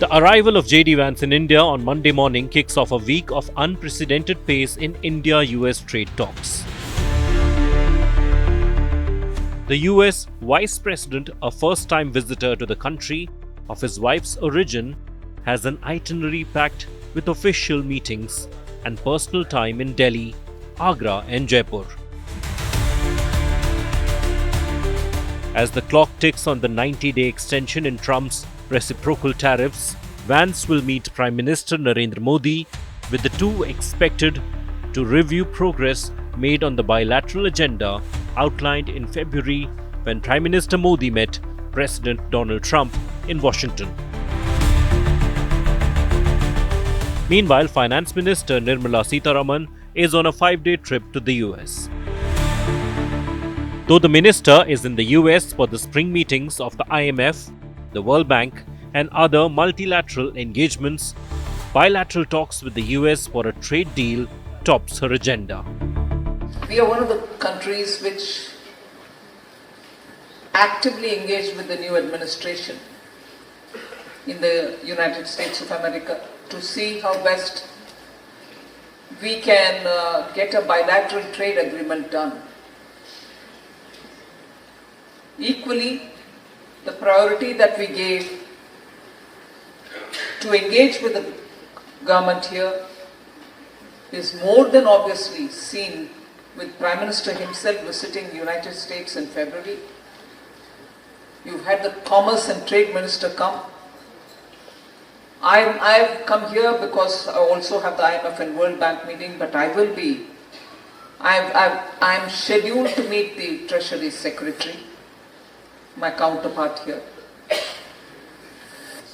The arrival of JD Vance in India on Monday morning kicks off a week of unprecedented pace in India-US trade talks. The US Vice President, a first-time visitor to the country of his wife's origin, has an itinerary packed with official meetings and personal time in Delhi, Agra and Jaipur. As the clock ticks on the 90-day extension in Trump's reciprocal tariffs, Vance will meet Prime Minister Nirmala Modi, with the two expected to review progress made on the bilateral agenda outlined in February when Prime Minister Modi met President Donald Trump in Washington. Meanwhile, Finance Minister Nirmala Sitharaman is on a 5-day trip to the US. Though the minister is in the US for the spring meetings of the IMF, the World Bank and other multilateral engagements, bilateral talks with the US for a trade deal tops her agenda. We are one of the countries which actively engaged with the new administration in the United States of America to see how best we can get a bilateral trade agreement done. Equally, the priority that we gave to engage with the government here is more than obviously seen with Prime Minister himself visiting the United States in February. You've had the Commerce and Trade Minister come. I've come here because I also have the IMF and World Bank meeting, but I'm scheduled to meet the Treasury Secretary, my counterpart here.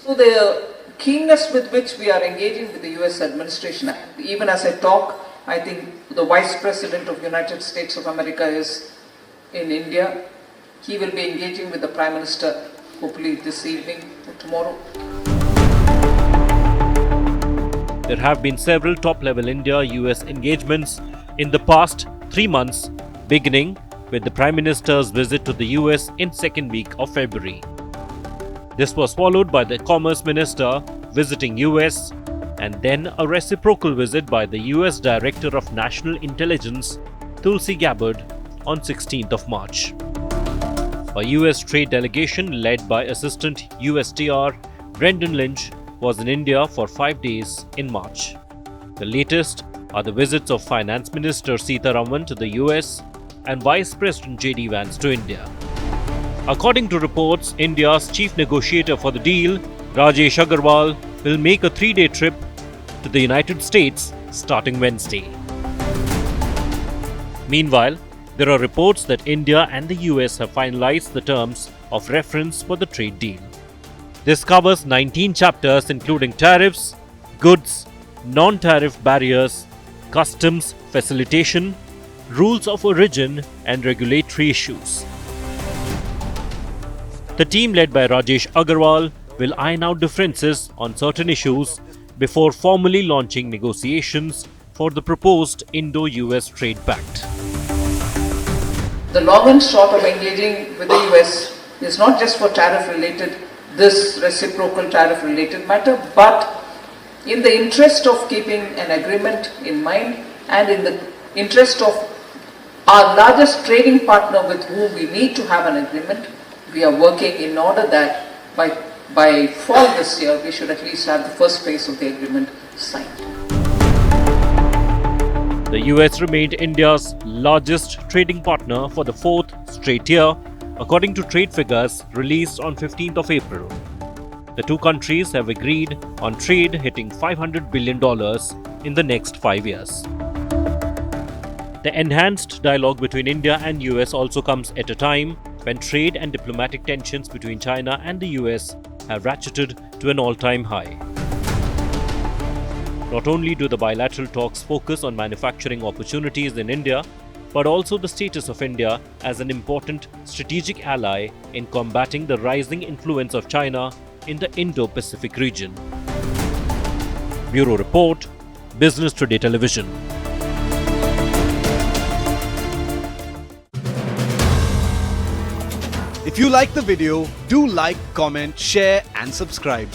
So the keenness with which we are engaging with the US administration, even as I talk, I think the Vice President of the United States of America is in India. He will be engaging with the Prime Minister hopefully this evening or tomorrow. There have been several top-level India-US engagements in the past 3 months, beginning with the Prime Minister's visit to the US in second week of February. This was followed by the Commerce Minister visiting US and then a reciprocal visit by the US Director of National Intelligence, Tulsi Gabbard, on 16th of March. A US trade delegation led by Assistant USTR Brendan Lynch was in India for 5 days in March. The latest are the visits of Finance Minister Sitharaman to the US and Vice President JD Vance to India. According to reports, India's chief negotiator for the deal, Rajesh Agarwal, will make a 3-day trip to the United States starting Wednesday. Meanwhile, there are reports that India and the US have finalized the terms of reference for the trade deal. This covers 19 chapters including tariffs, goods, non-tariff barriers, customs facilitation, rules of origin and regulatory issues. The team led by Rajesh Agarwal will iron out differences on certain issues before formally launching negotiations for the proposed Indo-US trade pact. The long and short of engaging with the US is not just for this reciprocal tariff related matter, but in the interest of keeping an agreement in mind and in the interest of our largest trading partner with whom we need to have an agreement. We are working in order that by fall this year, we should at least have the first phase of the agreement signed. The US remained India's largest trading partner for the 4th straight year, according to trade figures released on 15th of April. The two countries have agreed on trade hitting $500 billion in the next 5 years. The enhanced dialogue between India and US also comes at a time when trade and diplomatic tensions between China and the US have ratcheted to an all-time high. Not only do the bilateral talks focus on manufacturing opportunities in India, but also the status of India as an important strategic ally in combating the rising influence of China in the Indo-Pacific region. Bureau Report, Business Today Television. If you like the video, do like, comment, share and subscribe.